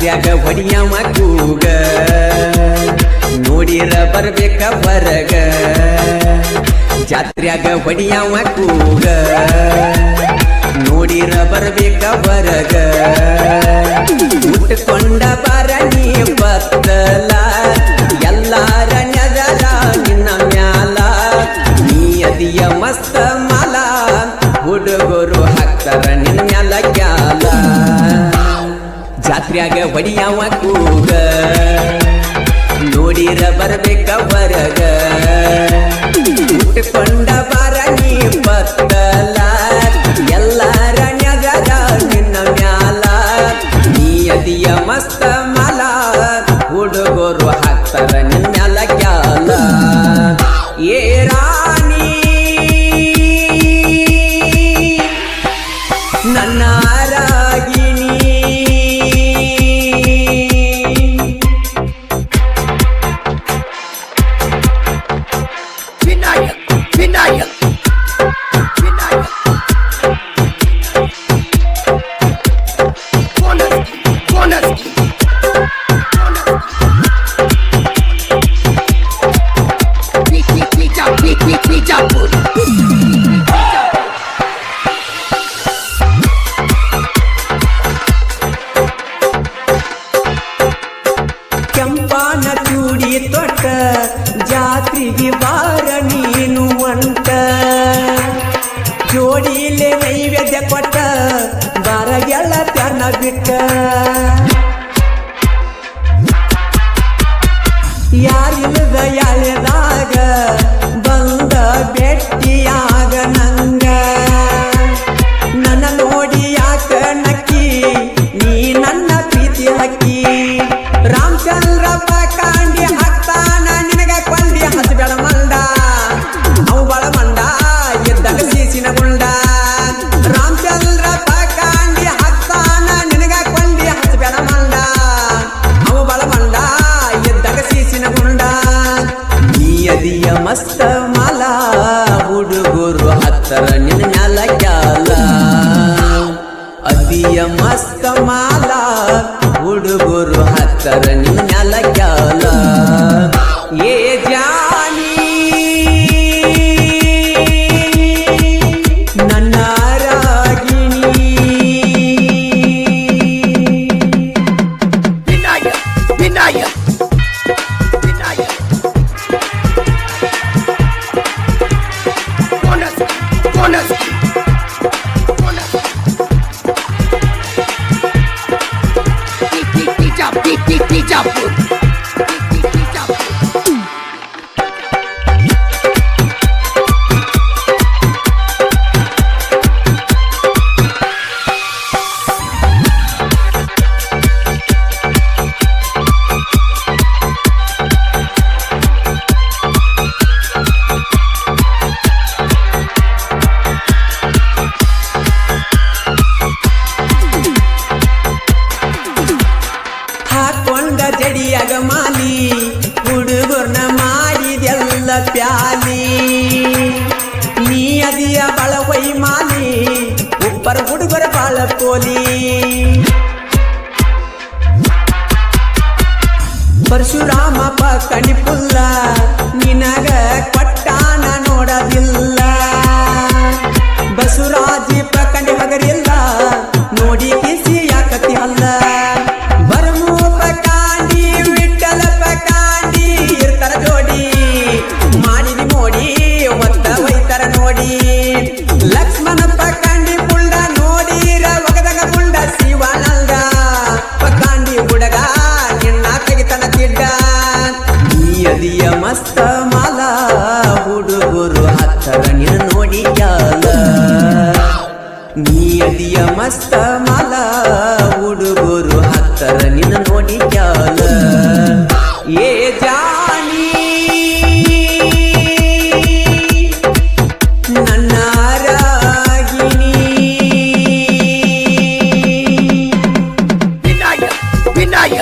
ಜಾತ್ರ್ಯಾಗ ಹೊಡಿಯವ ಕೂಗ ನೋಡಿರ ಬರ್ಬೇಕ ಹೊರಗ ಜಾತ್ರ್ಯಾಗ ಹೊಡಿಯವ ಕೂಗ ನೋಡಿರ ಬರ್ಬೇಕ ಹೊರಗ ಉಟ್ಕೊಂಡ ಬರಣಿ ಬತ್ತಲ ಎಲ್ಲಾರ ನೆದರ ನಿನ್ನ ಮ್ಯಾಲ ನೀ ಅದಿಯ ಮಸ್ತ ಮಾಲ ಹುಡುಗರು ಹಾಕ್ತಾರ ನಿನ್ನ ಮ್ಯಾಲ ಕ್ಯಾಲ ಜಾತ್ರ್ಯಾಗ ಹೊಡಿಯವ ಕೂಗ ನೋಡಿರ ಬರ್ಬೇಕ ಹೊರಗ ಉಟ್ಕೊಂಡ ಬರಣಿ ಬತ್ತಲ ಎಲ್ಲಾರ ನೆದರ ನಿನ್ನ ಮ್ಯಾಲ ನೀ ಅದಿಯ ಮಸ್ತ ಮಾಲ ಹುಡುಗರು ಹಾಕ್ತಾರ ನಿನ್ನ ಮ್ಯಾಲ ಕ್ಯಾಲ ಏ ರಾಣಿ ನನ್ನ ರಾಗಿಣಿ ಕೆಂಪಾನ ಚೂಡಿ ತೊಟ್ಟ ಜಾತ್ರೆಗೆ ಬಾರ ನೀನು ಅಂಟ ಜೋಡಿಲೆ ನೈವೇದ್ಯ ಕೊಟ್ಟ ಬಾರ ಗೆಳತನ ಬಿಟ್ಟ ಯಾರಿಲ್ಲದ ಯಾಳೆದಾಗ ಬಂದ ಭೆಟ್ಟಿಯಾಗ ನಂಗ ನನ್ನ ನೋಡಿ ಯಾಕ ನಕ್ಕಿ ನೀ ನನ್ನ ಪ್ರೀತಿ ಹಕ್ಕಿ ರಾಮಚಂದ್ರಪ್ಪ ಕಾಂಡಿ ಹಾಕ್ತಾನ ನಿನಗ ಕೊಂಡಿ ಹಸಬೇಡ ಮಂಡ ಅವು ಬಳ ಮಂಡ ಎದ್ದಾಗ ಸೀಸಿನ ಗುಂಡ ರಾಮಚಂದ್ರಪ್ಪ ಕಾಂಡಿ ಹಾಕ್ತಾನ ನಿನಗ ಕೊಂಡಿ ಹಸಬೇಡ ಮಂಡ ಅವು ಬಳ ಮಂಡ ಎದ್ದಾಗ ಸೀಸಿನ ಗುಂಡ ನೀ ಅದಿಯ ಮಸ್ತ ಮಾಲ ಹುಡುಗರು ಹತ್ತರ ನಿನ್ನ ಮ್ಯಾಲ ಕ್ಯಾಲ ಅದಿಯ ಮಸ್ತ ಮಾಲ ಹುಡುಗರು ಹತ್ತರ ನಿನ್ನ ಮ್ಯಾಲ ಕ್ಯಾಲ ಏ ಜಾನಿ ನನ್ನ ರಾಗಿಣಿ ವಿನಾಯ ಹಾಕೊಂಡ ಜಡಿಯಾಗ ಮಾಲಿ ಹುಡುಗರ್ನ ಮಾಡಿದೆಲ್ಲ ಪ್ಯಾಲಿ ನೀ ಅದಿಯ ಬಾಳ ವೈ ಮಾಲಿ ಉಪ್ಪರ ಹುಡುಗರ ಬಾಳ ಪೋಲಿ ಪರಶುರಾಮಪ್ಪ ಕಣಿಪುಲ್ಲ ನಿನಗ ಕೊಟ್ಟಾನ ನೋಡದಿಲ್ಲ ಬಸವರಾಜಿ ಕಂಡಿ ಹಗರಿಲ್ಲ ನೋಡಿ ಕಿಸಿ ಯಾಕತಿ ಅಲ್ಲ ಬರಮೂಪ ಕಾಂಡಿ ವಿಠಲಪ್ಪ ಕಾಂಡಿ ಇರ್ತಾರ ಜೋಡಿ ಮಾಡಿದಿ ಮೋಡಿ ಒತ್ತ ಒಯ್ತಾರ ನೋಡಿ ಲಕ್ಷ್ಮಣಪ್ಪ ಕಾಂಡಿ ಪುಂಡ ನೋಡಿರ ಒಗದಾಗ ಪುಂಡ ಶಿವಾನಂದ ಕಾಂಡಿ ಹುಡುಗ ನಿನ್ನ ತೆಗಿತನ ತಿಡ್ಡ ನೀ ಅದಿಯ ಮಸ್ತ ಮಾಲ ಹುಡುಗರು ಹತ್ತರ ನಿನ್ನ ನೋಡಿ ಕ್ಯಾಲ ನೀ ಅದಿಯ ಮಸ್ತ ಮಾಲ ಹುಡುಗರು ಹತ್ತರ ನಿನ್ನ ನೋಡಿ ಕ್ಯಾಲ ಏ ಜಾನಿ ನನ್ನ ರಾಗಿಣಿ ವಿನಾಯ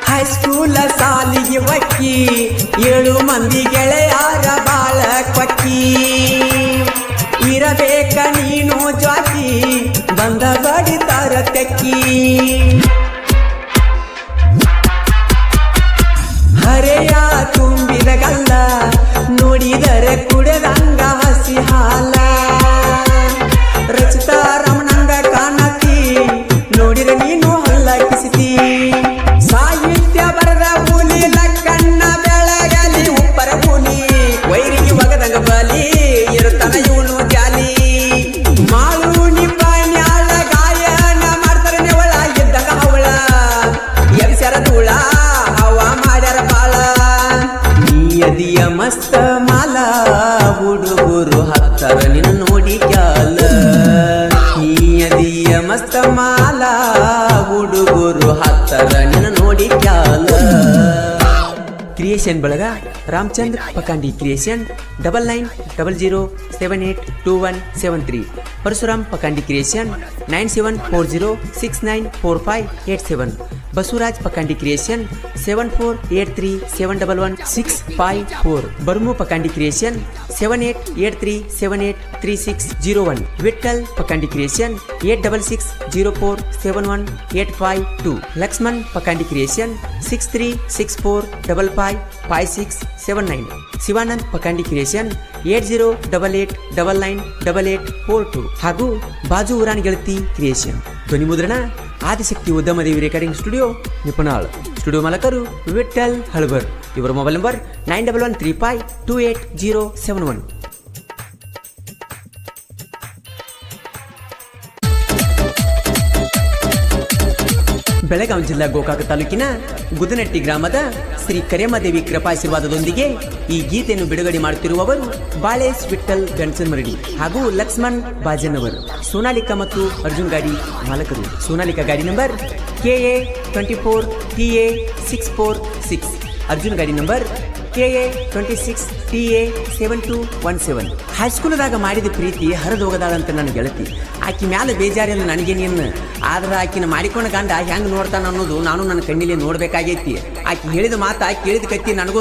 ಹೈಸ್ಕೂಲ ಸಾಲಿಗೆ ಒಕ್ಕಿ 7 ಮಂದಿ ಗೆಳೆಯಾರ ಬಾಳ ಕೊಕ್ಕಿ ಇರಬೇಕ ನೀನು ಜ್ವಾಕಿ ಬಂದ ಬಡಿತಾರ ತೆಕ್ಕಿ ಹರೆಯ ತುಂಬಿದ ಗಲ್ಲ ನೋಡಿದರೆ ಕುಡೆದಂಗ ಹಸಿ ಹಾಲ ರಚಿತ ರಮಣಂಗ ಕಾಣತಿ ನೋಡಿದ ನೀನು ಹಲ್ಲ ಕಿಸಿತಿ ಸಾಹಿತ್ಯ ಬರದ ಹುಲಿ ಲಕ್ಕಣ್ಣ ಬೆಳಗಲಿ ಉಪ್ಪರ ಹುಲಿ ವೈರಿಗೆ ಒಗದಂಗ ಬಲಿ ಇರುತ್ತಾನ ಇವನು ಜಾಲಿ ಮಾಳು ನಿಪಾಣ್ಯಾಳ ಗಾಯನ ಮಾಡ್ತಾರೆ ನೆವಳ ಇದ್ದಾಗ ಅವಳ ಎಬ್ಸರ ಧೂಳ ಹವ ಮಾಡ್ಯಾರ ಬಾಳ ನೀಯದಿಯ ಮಸ್ತ ಮಾಲ ಹುಡುಗರು ಹತ್ತರ ನಿನ್ನ ನೋಡಿ ಕ್ಯಾಲ ನೀಯದಿಯ ಮಸ್ತ ಮಾಲ ಹುಡುಗರು ಹತ್ತರ ನಿನ್ನ ನೋಡಿ ಕ್ಯಾಲ ಕ್ರಿಯೇಷನ್ ಬಳಗ Ramachandra Pakandi creation 9900782173 Parashuram Pakandi creation 9740694587 Basavaraj Pakandi creation 7483711654 Barmu Pakandi creation 7883783601 Vithal Pakandi creation 8660471852 Lakshman Pakandi creation 6364555679 Shivanand Pakandi creation 8088998842 ಹಾಗೂ ಬಾಜು ಊರಾನ್ ಗೆಳತಿ ಕ್ರಿಯೇಷನ್ ಧ್ವನಿ ಮುದ್ರಣ Adishakti Udyamadevi recording studio ನಿಪುಣಾಳ್ studio ಮಾಲಕರು ವಿಠಲ್ ಹಳಬರ್ ಇವರ ಮೊಬೈಲ್ ನಂಬರ್ 9113528071 ಬೆಳಗಾವಿ ಜಿಲ್ಲಾ ಗೋಕಾಕ ತಾಲೂಕಿನ ಗುದನಟ್ಟಿ ಗ್ರಾಮದ ಶ್ರೀ ಕರೇಮದೇವಿ ಕೃಪಾಶೀರ್ವಾದದೊಂದಿಗೆ ಈ ಗೀತೆಯನ್ನು ಬಿಡುಗಡೆ ಮಾಡುತ್ತಿರುವವರು ಬಾಳೇಶ್ ವಿಠಲ್ ಗಣಸನ್ಮರಡಿ ಹಾಗೂ ಲಕ್ಷ್ಮಣ್ ಬಾಜನ್ನವರು ಸೋನಾಲಿಕಾ ಮತ್ತು ಅರ್ಜುನ್ ಗಾಡಿ ಮಾಲಕರು ಸೋನಾಲಿಕಾ ಗಾಡಿ ನಂಬರ್ KA24TA646 ಅರ್ಜುನ್ ಗಾಡಿ ನಂಬರ್ KA26TA7217 ಹೈಸ್ಕೂಲದಾಗ ಮಾಡಿದ ಪ್ರೀತಿ ಹರಿದೋಗದಾಳಂತ ನನ್ನ ಗೆಳತಿ ಆಕಿ ಮ್ಯಾಲ ಬೇಜಾರಿಲ್ಲ ನನಗೇನೇನು ಆದ್ರೆ ಆಕಿನ ಮಾಡಿಕೊಂಡ ಗಂಡ ಹೆಂಗ್ ನೋಡ್ತಾನ ಅನ್ನೋದು ನಾನು ನನ್ನ ಕಣ್ಣಿಲೆ ನೋಡ್ಬೇಕಾಗೈತಿ ಆಕಿ ಹೇಳಿದ ಮಾತ ಕೇಳಿದ ಕತ್ತಿ ನನಗೂ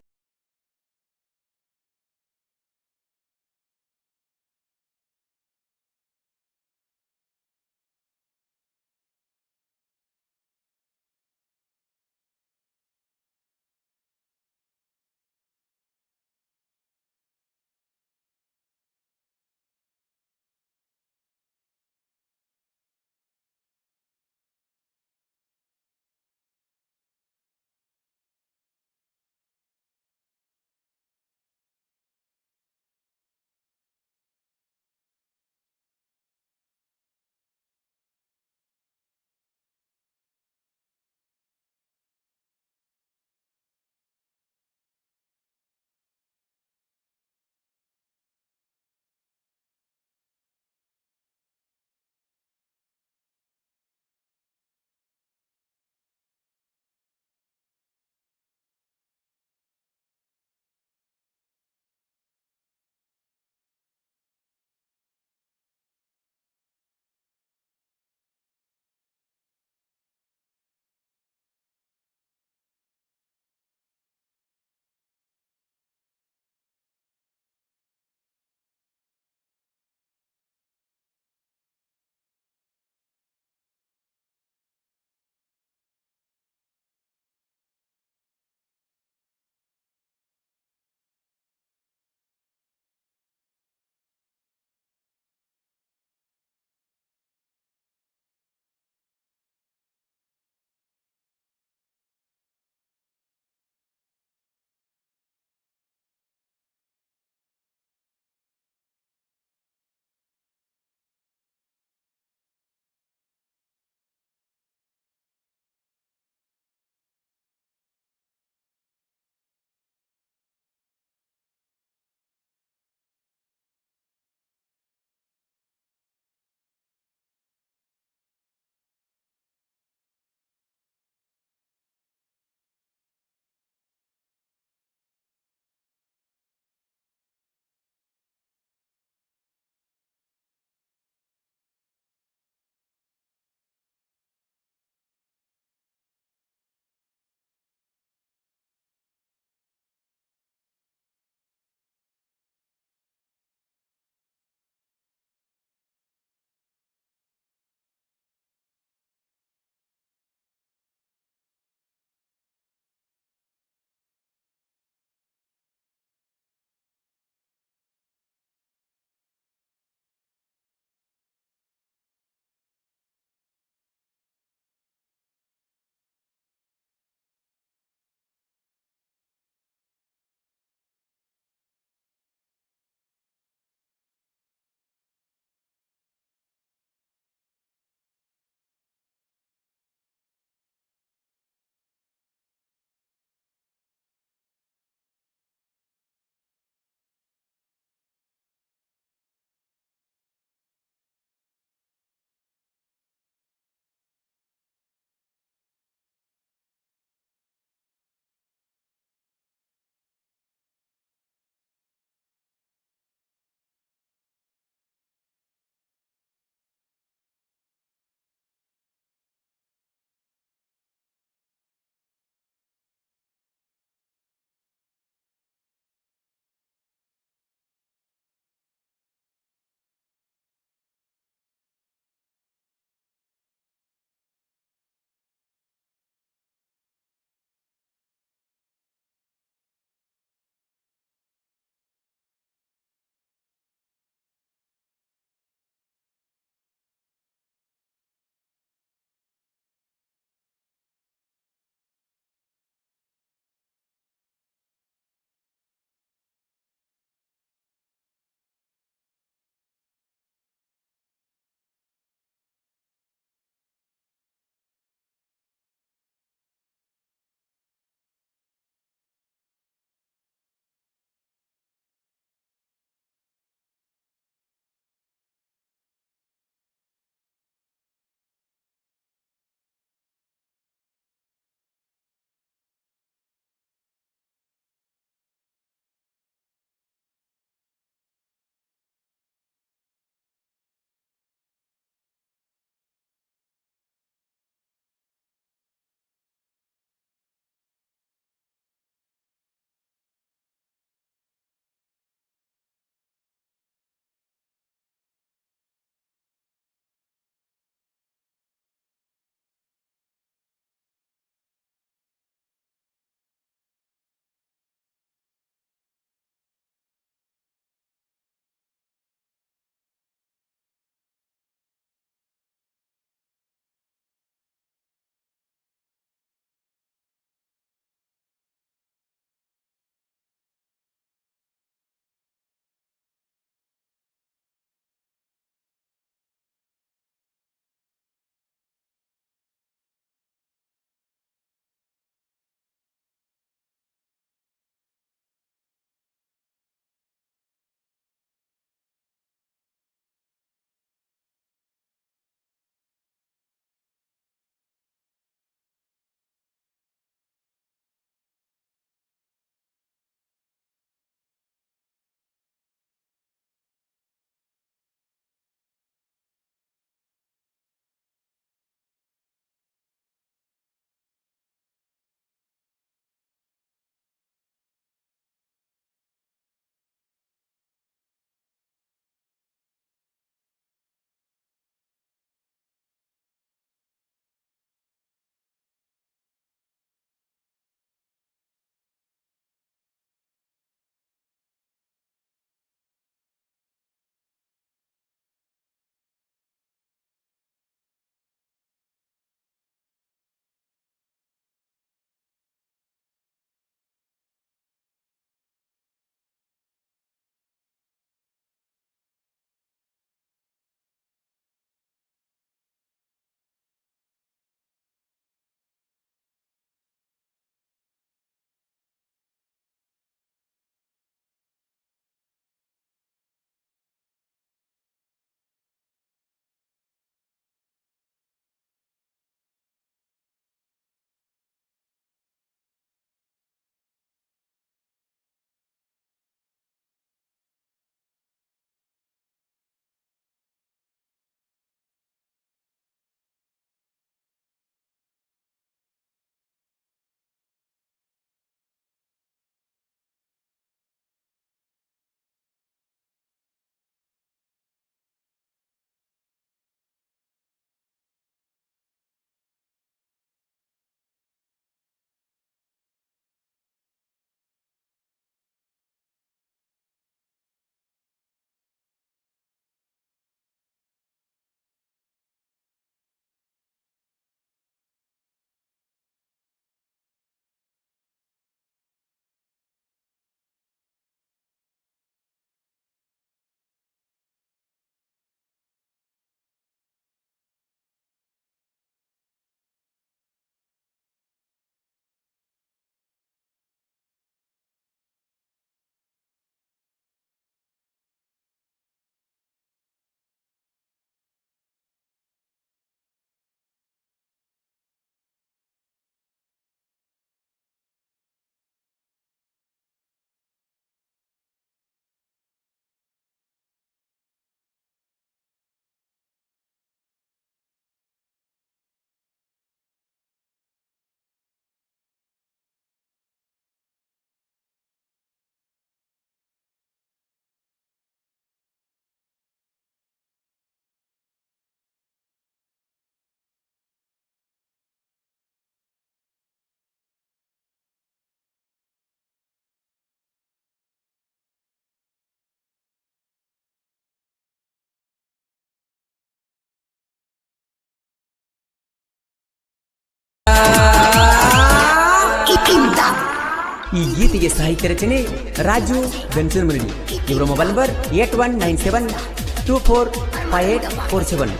ಈ ಗೀತೆಗೆ ಸಾಹಿತ್ಯ ರಚನೆ ರಾಜು ಗನ್ಸನಮರಡಿ. ಇವರ ಮೊಬೈಲ್ ನಂಬರ್ 8197245847.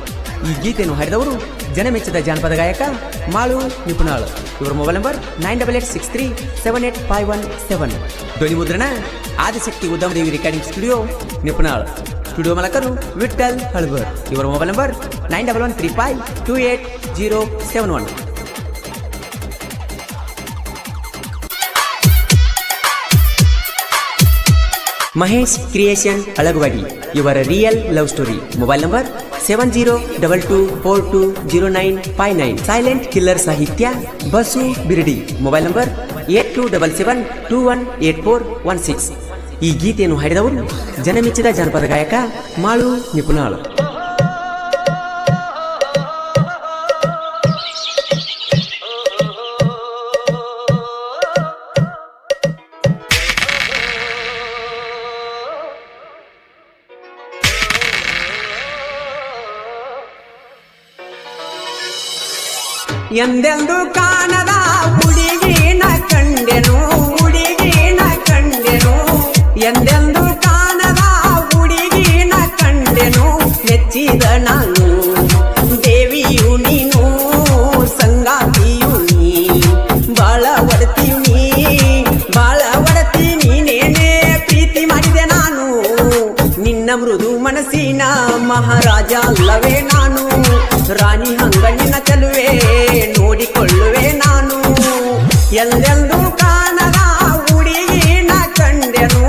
ಈ ಗೀತೆಯನ್ನು ಹಾಡಿದವರು ಜನಮೆಚ್ಚದ ಜಾನಪದ ಗಾಯಕ ಮಾಳು ನಿಪುಣಾಳ್. ಇವರ ಮೊಬೈಲ್ ನಂಬರ್ 9886378517. ಧ್ವನಿ ಮುದ್ರಣ Adishakti Udyamadevi recording studio ನಿಪುಣಾಳ್. Studio ಮಾಲಕರು ವಿಠಲ್ ಹಳಬರ್. ಇವರ mobile number 9113528071. Mahesh creation Alagawadi. ಇವರ real love story. Mobile number 7022420959. Silent killer ಸಾಹಿತ್ಯ ಬಸು ಬಿರಡಿ. Mobile number 8277218416. ಈ ಗೀತೆಯನ್ನು ಹಾಡಿದವರು ಜನಮೆಚ್ಚಿದ ಜಾನಪದ ಗಾಯಕ ಮಾಳು ನಿಪುಣಾಳ್. ಎಂದೆಂದು ಕಾಣದ ಹುಡುಗಿನ ಕಂಡೆನು, ಹುಡುಗಿನ ಕಂಡೆನು. ಎಂದೆಂದು ಕಾಣದ ಹುಡುಗಿನ ಕಂಡೆನು. ಮೆಚ್ಚಿದ ನಾನು ದೇವಿಯು ನೀನು, ಸಂಗಾತಿಯು ನೀ, ಬಾಳ ಒಡತೀವಿ ಬಾಳ ಒಡತಿ ನೀನೇನೆ. ಪ್ರೀತಿ ಮಾಡಿದೆ ನಾನು ನಿನ್ನ ಮೃದು ಮನಸ್ಸಿನ ಮಹಾರಾಜ ಅಲ್ಲವೇ ನಾನು. ರಾಣಿ ಹಂಗ ನಿನ್ನ ಚೆಲುವೆ ನೋಡಿಕೊಳ್ಳುವೆ ನಾನು. ಎಲ್ಲೆಂದು ಕಾಣದ ಹುಡುಗಿನ ಕಂಡೆನು.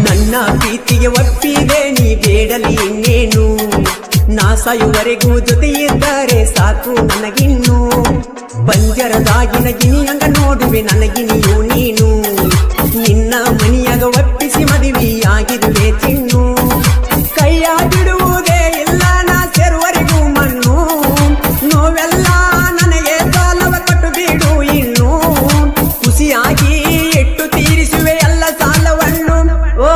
ನನ್ನ ಪ್ರೀತಿಗೆ ಒಪ್ಪಿದೆ ನೀ ಬೇಡಲಿ ಇನ್ನೇನು. ನಾ ಸಾಯುವರೆಗೂ ಜೊತೆ ಇದ್ದರೆ ಸಾಕು ನನಗಿನ್ನು. ಪಂಜರದಾಗಿನ ಗಿನಿಯಂಗ ನೋಡುವೆ ನನಗಿನಿಯು ನೀನು. ನಿನ್ನ ಮನಿಯಾಗ ಒಪ್ಪಿಸಿ ಮದುವೆಯಾಗಿರುವೆ ಚಿನ್ನು. ಕೈಯ ಬಿಡುವುದೇ ಇಲ್ಲ ನಾ ಸೇರುವರೆಗೂ ಮಣ್ಣು. ನೋವೆಲ್ಲ ನನಗೆ ಸಾಲವ ಕೊಟ್ಟು ಬಿಡು ಇನ್ನು. ಖುಷಿಯಾಗಿ ಇಟ್ಟು ತೀರಿಸುವೆ ಎಲ್ಲ ಸಾಲವನ್ನು. ಓ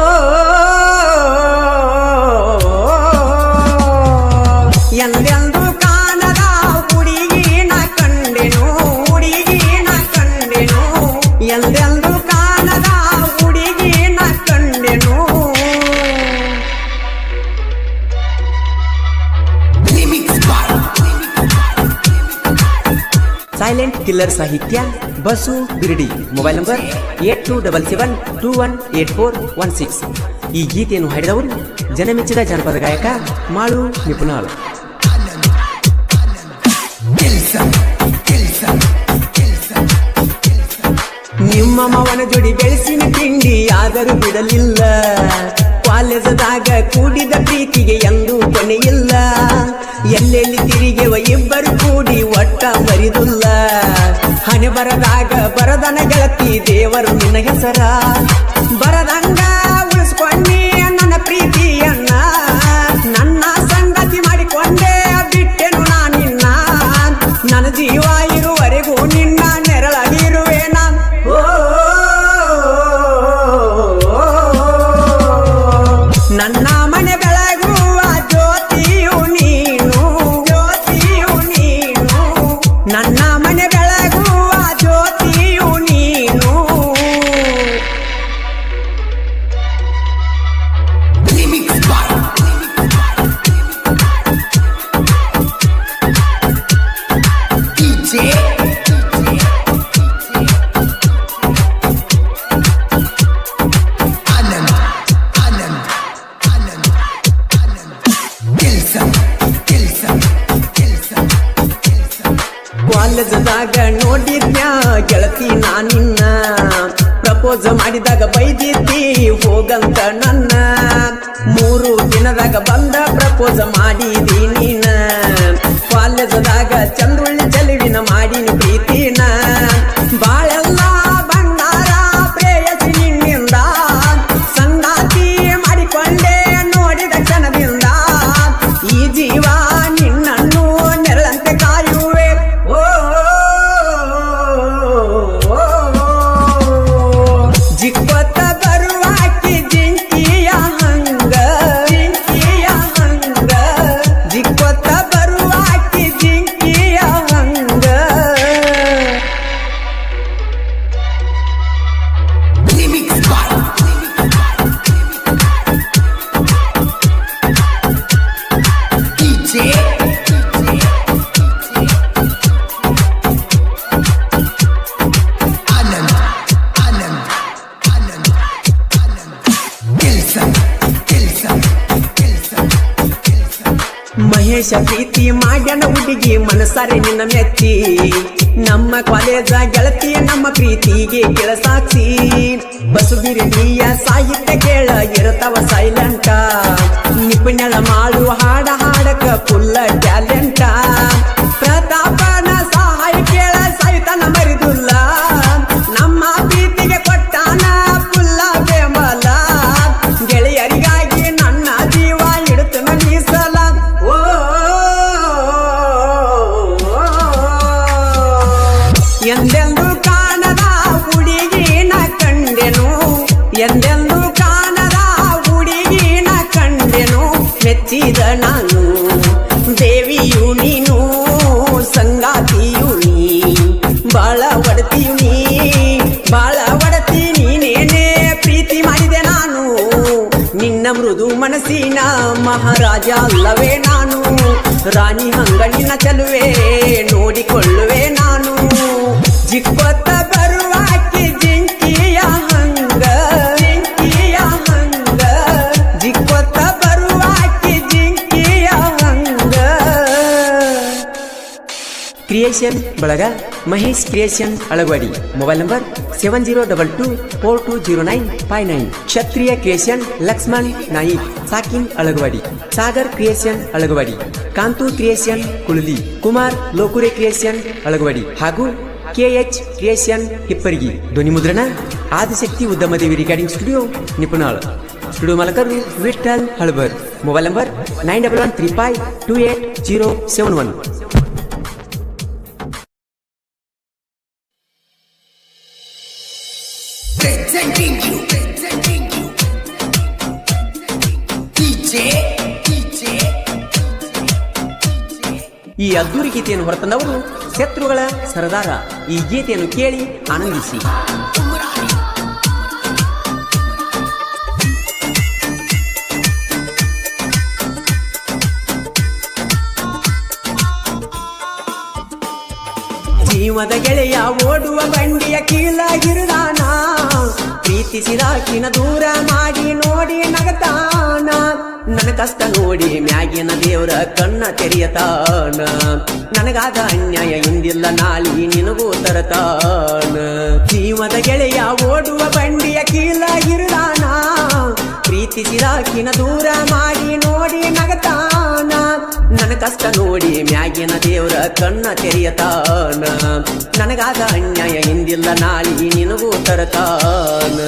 ಎಂದೆಂದು ಕಾಣದ ಹುಡುಗಿನ ಕಂಡೆನು, ಹುಡುಗಿನ ಕಂಡೆನು. ಎಂದೆಂದು ಕಾಣದ ಹುಡುಗಿನ ಕಂಡೆನು. ಸೈಲೆಂಟ್ ಕಿಲ್ಲರ್ ಸಾಹಿತ್ಯ ಬಸು ಬಿರಡಿ. Mobile number 8277218416. ಈ ಗೀತೆಯನ್ನು ಹಾಡಿದವರು ಜನಮೆಚ್ಚಿದ ಜಾನಪದ ಗಾಯಕ ಮಾಳು ನಿಪುಣಾಳ್. ನಿಮ್ಮ ಮಾವನ ಜೋಡಿ ಬೆಳೆಸಿನ ತಿಂಡಿ ಆದರೂ ಬಿಡಲಿಲ್ಲ. ಕಾಲೇಜದಾಗ ಕೂಡಿದ ಪ್ರೀತಿಗೆ ಎಂದು ಕೊನೆಯಿಲ್ಲ. ಎಲ್ಲೆಲ್ಲಿ ತಿರುಗಿವ ಇಬ್ಬರು ಕೂಡಿ ಒಟ್ಟ ಮರಿದುಲ್ಲ. ಹಣೆ ಬರದಾಗ ಬರದನ ಗೆಳತಿ ದೇವರು ನಿನ್ನ ಹೆಸರ. ಬರದಂಗ ಉಳಿಸ್ಕೊಂಡಿ ನನ್ನ ಪ್ರೀತಿಯನ್ನ. ನನ್ನ ಸಂಗತಿ ಮಾಡಿಕೊಂಡೆ ಬಿಟ್ಟೆನು ನಾನಿನ್ನ. ನನ್ನ ಜೀವ ಇರುವರೆಗೂ ನಿನ್ನ ನೆರಳಾಗಿರುವೆ ನಾನು. ನನ್ನ ಮನೆ ಬೆಳಗುವ ಜ್ಯೋತಿಯು ನೀನು, ಜ್ಯೋತಿಯು ನೀನು. ನನ್ನ ಮನೆ ಬೆಳಗುವ ಜ್ಯೋತಿಯು ನೀನು. ಕಾಲೇಜದಾಗ ನೋಡಿದ್ನ ಗೆಳತಿ ನಾನಿನ್ನ. ಪ್ರಪೋಸ್ ಮಾಡಿದಾಗ ಬೈದಿದ್ದಿ ಹೋಗಂತ ನನ್ನ. 3 ದಿನದಾಗ ಬಂದ ಪ್ರಪೋಸ್ ಮಾಡಿದಿ ನೀನ. ಕಾಲೇಜದಾಗ ಚಂದ್ರುಳ್ಳಿ ಚೆಲುವಿನ ಮಾಡಿನ ಪ್ರೀತಿನ. ವಿಶೇಷ ಪ್ರೀತಿ ಮಾಡ್ಯಾನ ಹುಡುಗಿ ಮನಸಾರೆ ನಿನ್ನ ಮೆಚ್ಚಿ ನಮ್ಮ ಕಾಲೇಜ ಗೆಳತಿ ನಮ್ಮ ಪ್ರೀತಿಗೆ ಸಾಕ್ಷಿ ಬಸುಗಿರಿಯ ಸಾಹಿತ್ಯ ಕೇಳ ಇರತವ ಸೈಲೆಂಟ ನಿಪುಣಳ ಮಾಡು ಹಾಡ ಹಾಡಕ ಫುಲ್ಲ ಟ್ಯಾಲೆಂಟ ಪ್ರತಾಪನ ಸಹಾಯ ಕೇಳ ಸಹಿತನ ಮರಿದುಲ್ಲ ನಮ್ಮ ಪ್ರೀತಿಗೆ ಕೊಟ್ಟಾನ ಫುಲ್ಲ ಬೆಂಬಲ ಗೆಳೆಯರಿಗಾಗಿ ನನ್ನ ಜೀವ ಇಡುತ್ತನ ಮೀಸಲ ಓ ಎಂದೆಂದು ಕಾಣದ ಹುಡುಗಿನ ಕಂಡೆನು ಎಂದೆಂದು ಕಾಣದ ಹುಡುಗಿನ ಕಂಡೆನು ಮೆಚ್ಚಿದ ನಾನು ದೇವಿಯು ನೀನು ಸಂಗಾತಿಯು ನೀ ಬಾಳ ಒಡತಿ ನೀನೇನೇ ಪ್ರೀತಿ ಮಾಡಿದೆ ನಾನು ನಿನ್ನ ಮೃದು ಮನಸ್ಸಿನ ಮಹಾರಾಜ ಅಲ್ಲವೇ ನಾನು ರಾಣಿ ಹಂಗಳಿನ ಚೆಲುವೆ ನೋಡಿಕೊಳ್ಳುವೆ ನಾನು ಜಿಕ್ಕೊತ್ತ ಬರುವಾಕಿ ಜಿಂಕಿಯ ಹಂಗ ಜಿಕ್ಕೊತ್ತ ಬರುವಾಕಿ ಜಿಂಕಿಯ ಹಂಗ ಕ್ರಿಯೇಷನ್ ಬಳಗ Mahesh creation Alagawadi mobile number 7022420959 Kshatriya creation Laxman Naik ಸಾಕಿನ್ Alagawadi Sagar creation Alagawadi Kantu creation Kulali Kumar Lokure creation Alagawadi ಹಾಗೂ KH ಕ್ರಿಯೇಷನ್ ಹಿಪ್ಪರಿಗಿ ಧ್ವನಿ ಮುದ್ರಣ Adishakti Udyamadevi recording studio ನಿಪುಣಾಳ್ studio ಮಾಲಕರು Vithal Halabar mobile number 9135288071 Presenting you DJ ಈ ಅದ್ದೂರಿ ಗೀತೆಯನ್ನು ಹೊರತಂದವರು ಶತ್ರುಗಳ ಸರದಾರ ಈ ಗೀತೆಯನ್ನು ಕೇಳಿ ಆನಂದಿಸಿ ಜೀವದ ಗೆಳೆಯ ಓಡುವ ಬಂಡಿಯ ಕೀಳಾಗಿರುದಾನ ಪ್ರೀತಿಸಿದಾಕಿನ ದೂರ ಮಾಡಿ ನೋಡಿ ನಗತಾನ ನನ್ನ ಕಷ್ಟ ನೋಡಿ ಮ್ಯಾಗಿನ ದೇವರ ಕಣ್ಣ ತೆರೆಯತಾನ ನನಗಾದ ಅನ್ಯಾಯ ಇಂದಿಲ್ಲ ನಾಳಿ ನಿನಗೂ ತರತಾನ ಜೀವದ ಗೆಳೆಯ ಓಡುವ ಬಂಡಿಯ ಕೀಳಾಗಿರುದಾನ ಪ್ರೀತಿಸಿದಾಕಿನ ದೂರ ಮಾಡಿ ನೋಡಿ ನಗತಾನ ನನ್ನ ಕಷ್ಟ ನೋಡಿ ಮ್ಯಾಗಿನ ದೇವರ ಕಣ್ಣ ತೆರೆಯತಾನ ನನಗಾದ ಅನ್ಯಾಯ ಇಂದಿಲ್ಲ ನಾಳಿ ನಿನಗೂ ತರತಾನ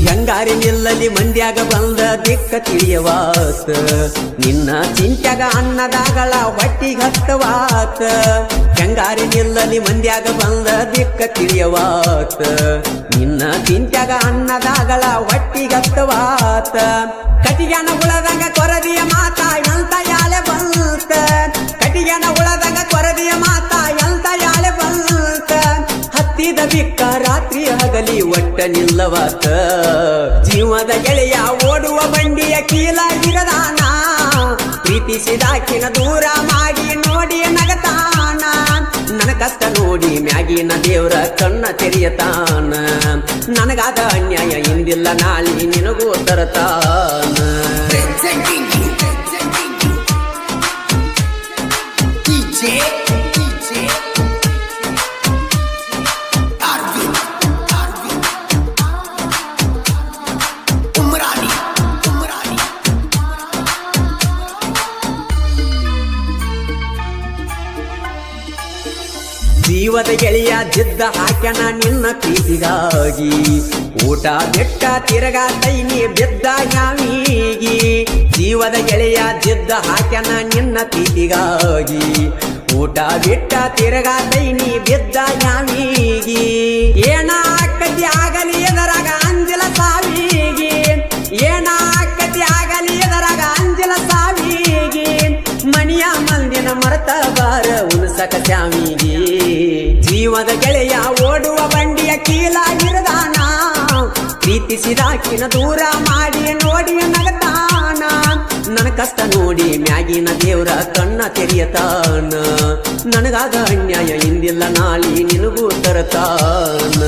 ಹೆಂಗಾರಿ ನಿಲ್ಲಲಿ ಮಂದ್ಯಾಗ ಬಂದ ದಿಕ್ಕ ತಿಳಿಯವಾತ ನಿನ್ನ ಚಿಂತ್ಯಾಗ ಅನ್ನದಾಗಳ ಹೊಟ್ಟಿಗೆ ಹತ್ತವಾತ ಹೆಂಗಾರಿ ನಿಲ್ಲಲಿ ಮಂದ್ಯಾಗ ಬಂದ ದಿಕ್ಕ ತಿಳಿಯವಾತ ನಿನ್ನ ಚಿಂತ್ಯಾಗ ಅನ್ನದಾಗಳ ಹೊಟ್ಟಿಗೆ ಹತ್ತವಾತ ಕಟಿಗೆನ ಉಳದಂಗ ಕೊರದಿಯ ಮಾತ ಎಂತ ಯಾಳೆ ಬಂತ ಕಟಿಗೆನ ಉಳದಂಗ ಕೊರದಿಯ ಮಾತ ಎಂತ ಯಾಳೆ ಬಂತ ಹತ್ತಿದ ಬಿಕ್ಕ ರಾತ್ರಿ ಹಗಲಿ ಒಟ್ಟ ನಿಲ್ಲವಾತ ಜೀವದ ಗೆಳೆಯ ಓಡುವ ಬಂಡಿಯ ಕೀಲಾಗಿರದಾನ ಪ್ರೀತಿಸಿದಾಕಿನ ದೂರ ಮಾಡಿ ನೋಡಿ ನಗತಾನ ನನ್ನ ಕಷ್ಟ ನೋಡಿ ಮ್ಯಾಗಿನ ದೇವರ ಕಣ್ಣ ತೆರೆಯತಾನ ನನಗಾದ ಅನ್ಯಾಯ ಇಂದಿಲ್ಲ ನಾಳಿ ನಿನಗೂ ತರತಾನ Presenting you DJ Arvind Umrani ಜೀವದ ಗೆಳೆಯ ಜಿದ್ದ ಹಾಕ್ಯನ ನಿನ್ನ ಪ್ರೀತಿಗಾಗಿ ಊಟ ಬೆಟ್ಟ ತಿರಗಾತೈನಿ ಬಿದ್ದ ಯಾವಿಗಿ ಜೀವದ ಗೆಳೆಯ ಜಿದ್ದ ಹಾಕ್ಯನ ನಿನ್ನ ಪ್ರೀತಿಗಾಗಿ ಊಟ ಬಿಟ್ಟ ತಿರಗಾತೈನಿ ಬಿದ್ದ ಯಾವಿಗಿ ಏನಾಕತಿ ಆಗಲಿ ಎದರಾಗ ಅಂಜಲ ಸಾವಿಗಿ ಏನಾಕತಿ ಆಗಲಿ ಎದರಾಗ ಅಂಜಲ ಸಾವಿಗಿ ಮಣಿಯ ಮಂದಿನ ಮರತ ಬಾರ ಉಣಸಕ ಶ್ಯಾಮಿಗೆ ಜೀವದ ಗೆಳೆಯ ಓಡುವ ಬಂಡಿಯ ಕೀಲಾಗಿರದಾನ ಪ್ರೀತಿಸಿದಾಕಿನ ದೂರ ಮಾಡಿ ನೋಡಿ ನಗತಾನ ನನ್ನ ಕಷ್ಟ ನೋಡಿ ಮ್ಯಾಗಿನ ದೇವ್ರ ಕಣ್ಣ ತೆರೆಯತಾನ ನನಗಾದ ಅನ್ಯಾಯ ಇಂದಿಲ್ಲ ನಾಳಿ ನಿನಗೂ ತರತಾನ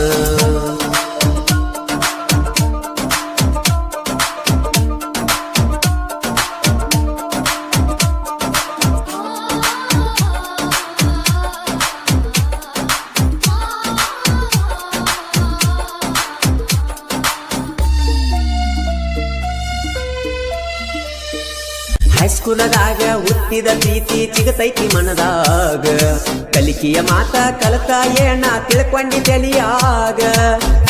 ಹೈಸ್ಕೂಲದಾಗ ಹುಟ್ಟಿದ ಪ್ರೀತಿ ಚಿಗತೈತಿ ಮನದಾಗ ಕಲಿಕೆಯ ಮಾತ ಕಲತ ಏನ ತಿಳ್ಕೊಂಡಿ ತಲಿಯಾಗ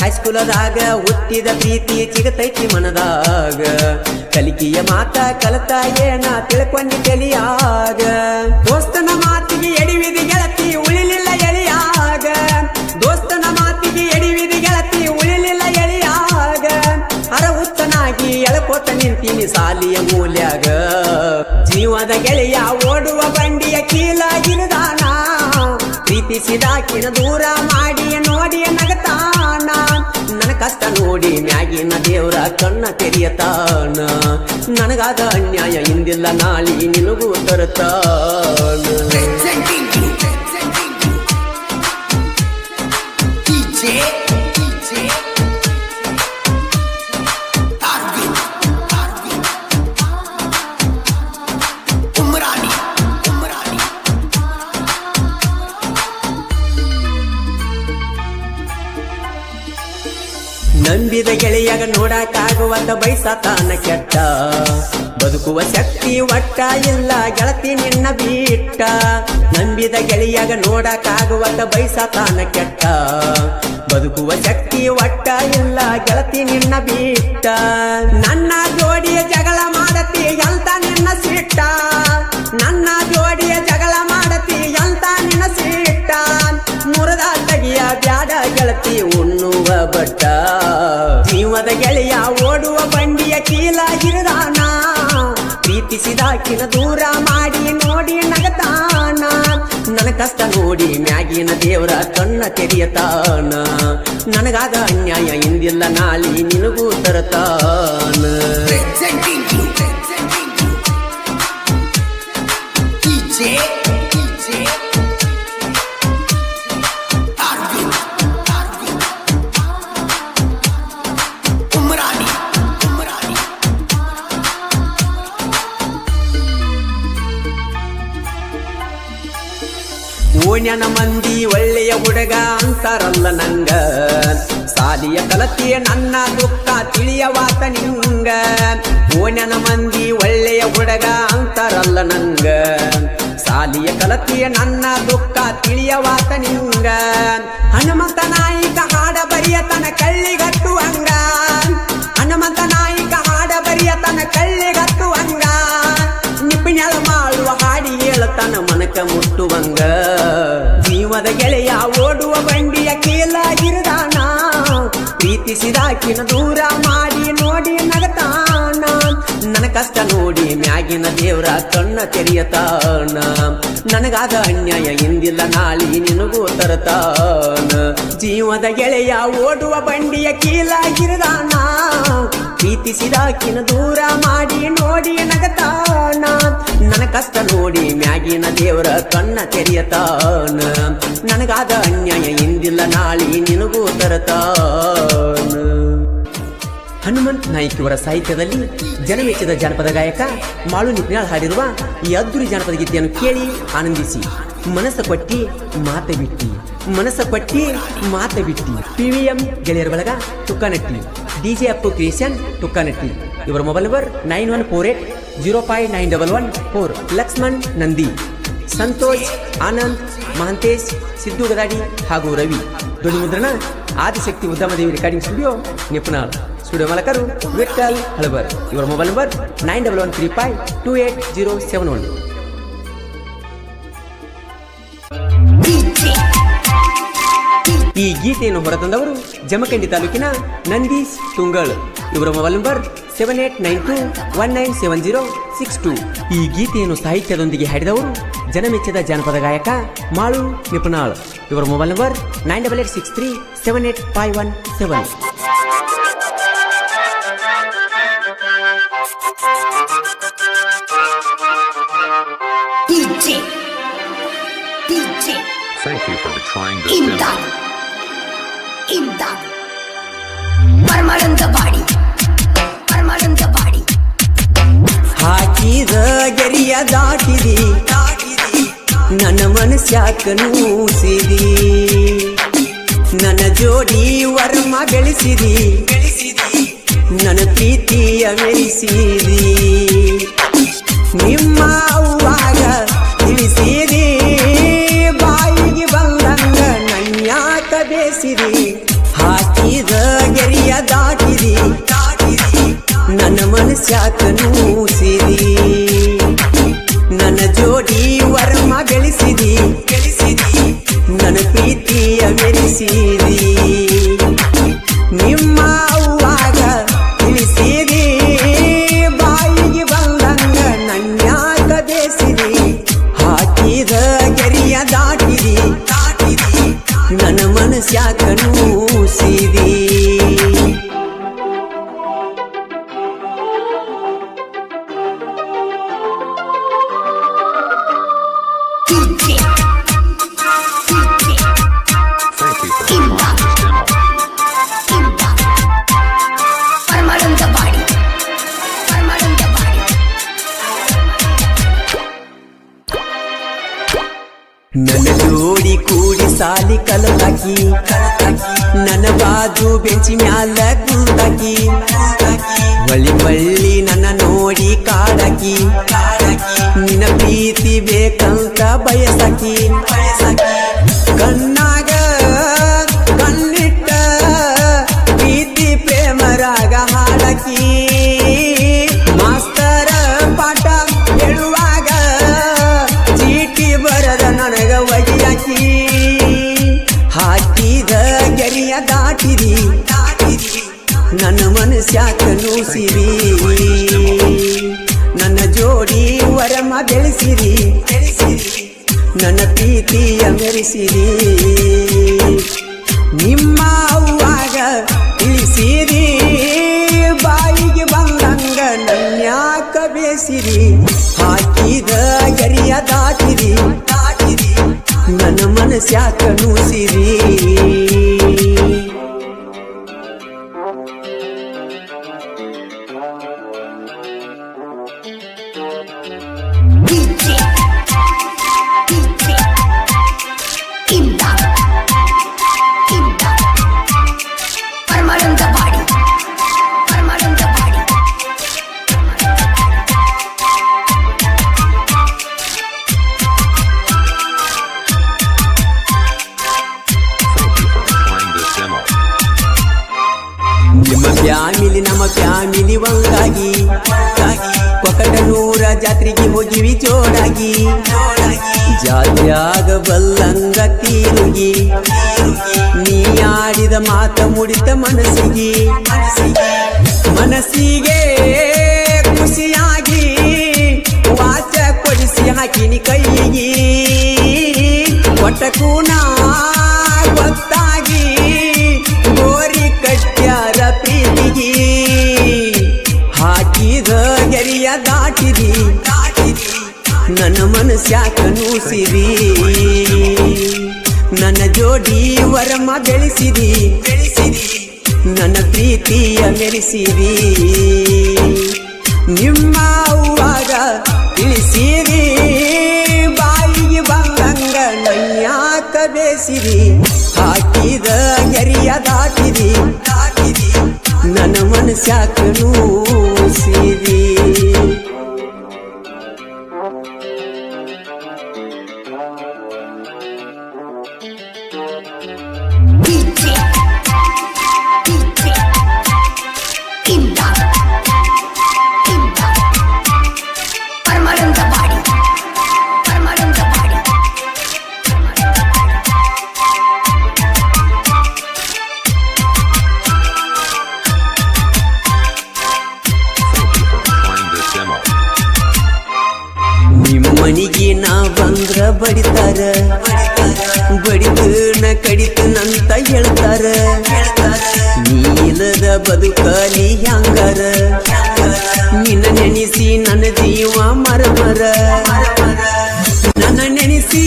ಹೈಸ್ಕೂಲದಾಗ ಹುಟ್ಟಿದ ಪ್ರೀತಿ ಚಿಗತೈತಿ ಮನದಾಗ ಕಲಿಕೆಯ ಮಾತ ಕಲತ ಏನ ತಿಳ್ಕೊಂಡಿ ತಲಿಯಾಗ ದೋಸ್ತನ ಮಾತಿಗೆ ಎಡಿವಿದಿ ಗೆಳತಿ ಉಳಿಲಿಲ್ಲ ಎಳಿಯಾಗ ದೋಸ್ತನ ಮಾತಿಗೆ ಎಡಿವಿದಿ ಗೆಳತಿ ಉಳಿಲಿಲ್ಲ ಎಳಿಯಾಗ ಅರ ಹುಚ್ಚನಾಗಿ ಎಳಕೋತ ನಿಂತೀನಿ ಸಾಲಿಯ ಮೂಲ್ಯಾಗ ಜೀವದ ಗೆಳೆಯ ಓಡುವ ಬಂಡಿಯ ಕೀಲಾಗಿರುದಾನ ಪ್ರೀತಿಸಿದಾಕಿನ ದೂರ ಮಾಡಿ ನೋಡಿ ನಗತಾನ ನನ್ನ ಕಷ್ಟ ನೋಡಿ ಮ್ಯಾಗಿನ ದೇವ್ರ ಕಣ್ಣ ತೆರೆಯತಾನ ನನಗಾದ ಅನ್ಯಾಯ ಇಂದಿಲ್ಲ ನಾಳಿ ನಿನಗೂ ತರತಾನ ನಂಬಿದ ಗೆಳೆಯಾಗ ನೋಡಕ್ಕಾಗುವಂತ ಬಯಸತಾನ ಕೆಟ್ಟ ಬದುಕುವ ಶಕ್ತಿ ಒಟ್ಟ ಇಲ್ಲ ಗೆಳತಿ ನಿನ್ನ ಬಿಟ್ಟ ನಂಬಿದ ಗೆಳೆಯಾಗ ನೋಡಕ್ಕಾಗುವಂತ ಬಯಸತಾನ ಕೆಟ್ಟ ಬದುಕುವ ಶಕ್ತಿ ಒಟ್ಟ ಇಲ್ಲ ಗೆಳತಿ ನಿನ್ನ ಬಿಟ್ಟ ನನ್ನ ಜೋಡಿಯ ಜಗಳ ಮಾಡತಿ ಎಂತ ನಿನ್ನ ಸಿಟ್ಟ ನನ್ನ ಜೋಡಿಯ ಜಗಳ ಮಾಡತಿ ಎಂತ ನಿನ್ನ ಸಿಟ್ಟ ಮುರದ ತಗಿಯ ಬ್ಯಾಡ ಗೆಳತಿ ಉಣ್ಣುವ ಬಟ್ಟ ಜೀವದ ಗೆಳೆಯ ಓಡುವ ಬಂಡಿಯ ಕೀಲಾಗಿರುದಾನ ಪ್ರೀತಿಸಿದಾಕಿನ ದೂರ ಮಾಡಿ ನೋಡಿ ನಗತಾನ ನನ್ನ ಕಷ್ಟ ನೋಡಿ ಮ್ಯಾಗಿನ ದೇವ್ರ ಕಣ್ಣ ತೆರೆಯತಾನ ನನಗಾದ ಅನ್ಯಾಯ ಇಂದಿಲ್ಲ ನಾಳಿ ನಿನಗೂ ತರತಾನ ಓಣ್ಯನ ಮಂದಿ ಒಳ್ಳೆಯ ಹುಡುಗ ಅಂತಾರಲ್ಲ ನಂಗ ಸಾಲಿಯ ಕಲತಿಯ ನನ್ನ ದುಃಖ ತಿಳಿಯವಾತ ನಿಂಗ ಓಣ್ಯನ ಮಂದಿ ಒಳ್ಳೆಯ ಹುಡುಗ ಅಂತಾರಲ್ಲ ನಂಗ ಸಾಲಿಯ ಕಲತಿಯ ನನ್ನ ದುಃಖ ತಿಳಿಯವಾತ ನಿಂಗ ಹನುಮಂತ ನಾಯಿಕ ಹಾಡ ಬರಿಯತನ ಕಳ್ಳಿಗಟ್ಟುವಂಗ ಹನುಮಂತ ನಾಯಿಕ ಹಾಡ ಬರಿಯತನ ಕಳ್ಳಿಗಟ್ಟುವಂಗ ನಿಪಿಣಳ ಮಾಡುವ ಹಾಡಿ ಹೇಳತನ ಮನಕ ಮುಟ್ಟುವಂಗ ಜೀವದ ಗೆಳೆಯ ಓಡುವ ಬಂಡಿಯ ಕೀಲಾಗಿರುದಾನ ಪ್ರೀತಿಸಿದಾಕಿನ ದೂರ ಮಾಡಿ ನೋಡಿ ನಗತಾನ ನನ್ನ ಕಷ್ಟ ನೋಡಿ ಮ್ಯಾಗಿನ ದೇವ್ರ ಕಣ್ಣ ತೆರೆಯತಾನ ನನಗಾದ ಅನ್ಯಾಯ ಇಂದಿಲ್ಲ ನಾಳಿ ನಿನಗೂ ತರತಾನ ಜೀವದ ಗೆಳೆಯ ಓಡುವ ಬಂಡಿಯ ಕೀಲಾಗಿರುದಾನ ಪ್ರೀತಿಸಿದಾಕಿನ ದೂರ ಮಾಡಿ ನೋಡಿ ನಗತಾನ ನನ್ನ ಕಷ್ಟ ನೋಡಿ ಮ್ಯಾಗಿನ ದೇವರ ಕಣ್ಣ ತೆರೆಯತಾನ ನನಗಾದ ಅನ್ಯಾಯ ಇಂದಿಲ್ಲ ನಾಳಿ ನಿನಗೂ ತರತಾನ ಹನುಮಂತ್ ನಾಯ್ಕ್ ಇವರ ಸಾಹಿತ್ಯದಲ್ಲಿ ಜನಮೆಚ್ಚಿದ ಜಾನಪದ ಗಾಯಕ ಮಾಳು ನಿಪ್ನಾಳ್ ಹಾಡಿರುವ ಈ ಅದ್ದೂರಿ ಜಾನಪದ ಗೀತೆಯನ್ನು ಕೇಳಿ ಆನಂದಿಸಿ. ಮನಸ್ಸ ಕೊಟ್ಟಿ ಮಾತೆ ಬಿಟ್ಟಿ, ಮನಸ್ಸ ಕೊಟ್ಟಿ ಮಾತೆ ಬಿಟ್ಟಿ. PVM ಗೆಳೆಯರ ಬಳಗ ತುಕ್ಕನಟ್ಟಿ, DJ ಅಪ್ಪು ಕ್ರಿಯೇಷನ್ ತುಕ್ಕನಟ್ಟಿ. ಇವರ ಮೊಬೈಲ್ ನಂಬರ್ 9148059114. ಲಕ್ಷ್ಮಣ್ ನಂದಿ, ಸಂತೋಷ್, ಆನಂದ್, ಮಹಂತೇಶ್, ಸಿದ್ದು ಗದಾಡಿ ಹಾಗೂ ರವಿ. ಧ್ವನಿ ಮುದ್ರಣ Adishakti Udyamadevi recording studio Nipanal. Studio ಮಾಲಕರು ವಿಠಲ್ ಹಳಬರ್. ಇವರ ಮೊಬೈಲ್ ನಂಬರ್ 9113528071. ಈ ಗೀತೆಯನ್ನು ಹೊರತಂದವರು ಜಮಖಂಡಿ ತಾಲೂಕಿನ ನಂದೀಶ್ ತುಂಗಳ್. ಇವರ ಮೊಬೈಲ್ ನಂಬರ್ 7892197062. ಈ ಗೀತೆಯನ್ನು ಸಾಹಿತ್ಯದೊಂದಿಗೆ ಹಾಡಿದವರು ಜನಮೆಚ್ಚದ ಜಾನಪದ ಗಾಯಕ ಮಾಳು ನಿಪುಣಾಳ್. ಇವರ mobile number 9886378517. DJ. DJ. Thank you for trying this Imdad. demo. Imdad. Parmalantabadi. Parmalantabadi. ಹಾಕಿದ ಗೆರಿಯ ದಾಟಿದಿ ನನ್ನ ಮನಸ್ಯಾಕ ನೂಸಿದಿ ನನ್ನ ಜೋಡಿ ವರ್ಮ ಬೆಳೆಸಿದಿ ನನ್ನ ಪ್ರೀತಿಯ ಮೆರೆಸಿದಿ ನಿಮ್ಮ ಅವ್ವಾಗ ತಿಳಿಸಿದಿ ಬಾಯಿಗೆ ಬಂದಂಗ ನನ್ಯಾಕ ಬೇಸಿದಿ ಹಾಕಿದ ಗೆರಿಯ ದಾಟಿದಿ ನನ್ನ ಮನಸ್ಯಾಕ ನೂಸಿದಿ ನನ್ನ ಜೋಡಿ ವರ್ಮ ಬೆಳೆಸಿದಿ ನನ್ನ ಪ್ರೀತಿಯ ಮೆರೆಸಿದಿ ನಿಮ್ಮ ಅವ್ವಾಗ ತಿಳಿಸಿದಿ ಬಾಯಿಗೆ ಬಂದಂಗ ನನ್ಯಾಕ ಬೇಸಿದಿ ಹಾಕಿದ ಗೆರಿಯ ದಾಟಿದಿ ನನ್ನ ಮನಸ್ಯಾಕ ನೂಸಿದಿ DJ. DJ. Thank you for trying this demo. Imdad. Parmalantabadi. Parmalantabadi. ನನ್ನ ಜೋಡಿ ಕೂಡಿ ಸಾಲಿ ಕಲತಾಕಿ ನನ್ನ ಬಾಜು ಬೆಂಚಿ ಮ್ಯಾಲ ಕುಂತಾಕಿ ಬಳ್ಳಿ ಬಳ್ಳಿ ನನ್ನ ನೋಡಿ ಕಾಡಾಕಿ ನಿನ್ನ ಪ್ರೀತಿ ಬೇಕಂತ ಬಯಸಾಕಿ ಕಣ್ಣಾಗ ಕಣ್ಣಿಟ್ಟ ಪ್ರೀತಿ ಪ್ರೇಮರಾಗ ಹಾಡಕಿ ಮಾಸ್ತರ ಪಾಠ ಹೇಳುವಾಗ ಚೀಟಿ ಬರದ ನನಗ ಒಯ್ಯಾಕಿ ಹಾಕಿದ ಗೆರಿಯ ದಾಟಿದಿ ನನ್ನ ಮನಸ್ಯಾಕ ನೂಸಿರಿ ನನ್ನ ಜೋಡಿ ವರಮ ಬೆಳೆಸಿರಿ ನನ್ನ ಪ್ರೀತಿಯ ಮೆರೆಸಿರಿ ನಿಮ್ಮ ಅವ್ವಾಗ ತಿಳಿಸಿರಿ ಬಾಯಿಗೆ ಬಂದಂಗ ನನ್ಯಾಕ ಬೇಸಿರಿ ಹಾಕಿದ ಗೆರಿಯ ದಾಟಿರಿ ನನ್ನ ಮನಸ್ಯಾಕ ನೂಸಿರಿ DJ. DJ. Imdad. Imdad. Parmalantabadi. Parmalantabadi. Thank you for trying this demo. ನಿಮ್ಮ ಫ್ಯಾಮಿಲಿ ನಮ್ಮ ಫ್ಯಾಮಿಲಿ ಒಂದಾಗಿ ಕೊಕಟನೂರ ಜಾತ್ರೆಗೆ ಹೋಗಿವಿ ಜೋಡಾಗಿ ಜಾತ್ಯಾಗ ಬಲ್ಲಂಗ ತೀರುಗಿ ನೀ ಆಡಿದ ಮಾತ ಮುಡಿತ ಮನಸ್ಸಿಗೆ ಖುಷಿಯಾಗಿ ವಾಚ ಕೊಡಿಸಿ ಹಾಕಿನಿ ಕೈಗೆ ಒಟ್ಟಕೂನ ಗೊತ್ತಾಗಿ ಗೋರಿ ಕಟ್ಯಾರ ಪ್ರೀತಿಗೆ ಹಾಕಿದ ಗೆರಿಯ ದಾಟಿದಿ ನನ್ನ ಮನಸ್ಯಾಕ ನೂಸಿದಿ ನನ್ನ ಜೋಡಿ ವರಮ ಬೆಳೆಸಿದಿ ನನ್ನ ಪ್ರೀತಿಯ ಮೆರೆಸಿದಿ ನಿಮ್ಮ ಅವ್ವಾಗ ತಿಳಿಸಿರಿ ಬಾಯಿಗೆ ಬಂದಂಗ ನನ್ಯಾಕ ಬೇಸಿರಿ ಹಾಕಿದ ಗೆರಿಯ ದಾಟಿದಿ ನನ್ನ ಮನಸ್ಯಾಕ ನೂಸಿದಿ DJ. DJ. Imdad. Imdad. Parmalantabadi. Parmalantabadi. Thank you for ಮನಿಗೆ ನಾ ಬಂದ್ರ ಬಡಿತಾರ ಬಡಿತನ ಕಡಿತನಂತ ಹೇಳ್ತಾರ ನೀಲದ ಬದುಕಲಿ ಹ್ಯಾಂಗಾರ ನಿನ್ನ ನೆನೆಸಿ ನನ್ನ ಜೀವ ಮರಮರ ನನ್ನ ನೆನೆಸಿ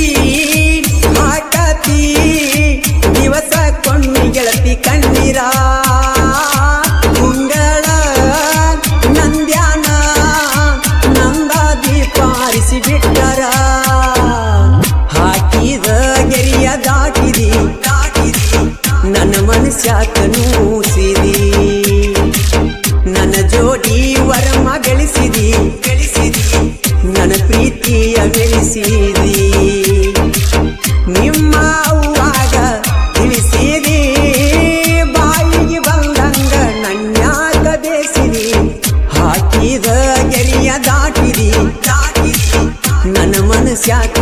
ಹಾಕತಿ ದಿವಸ ಕೊಂಡಿ ಗೆಳತಿ ಕಣ್ಣೀರ ಮುಂಗಳ ನಂದ್ಯಾನ ನಂದ ದೀಪ ಆರಿಸಿ ಬಿಟ್ಟರ ಹಾಕಿದ ಗೆರಿಯ ದಾಟಿದಿ ನನ್ನ ಮನಸ್ಯಾಕ ನೂಸಿದಿ ನನ್ನ ಜೋಡಿ ವರಮ ಗಳಿಸಿದಿ ನನ್ನ ಪ್ರೀತಿಯ ಗಳಿಸಿದಿ ನಿಮ್ಮ ಅವ್ವಾಗ ತಿಳಿಸಿದಿ ಬಾಯಿಗೆ ಬಂದಂಗ ನನ್ಯಾಕ ಬೇಸಿದಿ ಹಾಕಿದ ಗೆರಿಯ ದಾಟಿದಿ ನನ್ನ ಮನಸ್ಯಾಕ